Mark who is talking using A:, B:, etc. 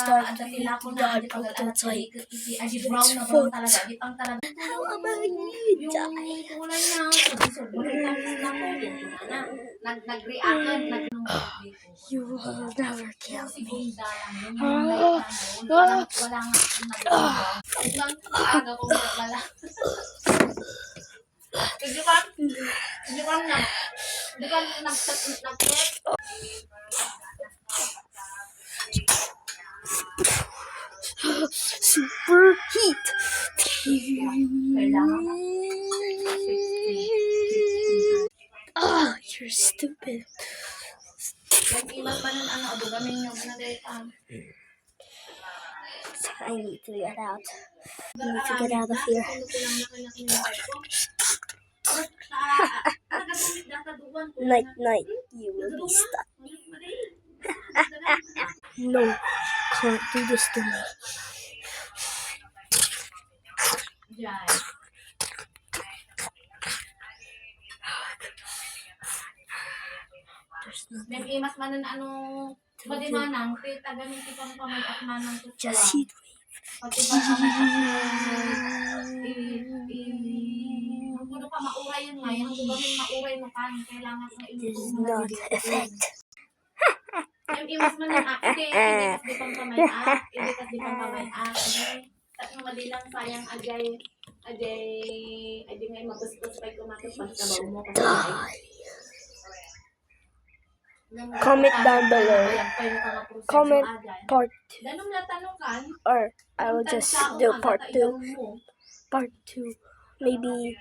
A: start to die prototype. It's foot. How am I die? You will never kill me. Super heat. Oh, you're stupid. I need to get out. I need to get out of here. Night, night, you will be stuck. No, can't do this to me. There's nothing. Just heat wave. This is not effect. Comment down below. Comment part 2. Or I will just do part 2. Part 2. Maybe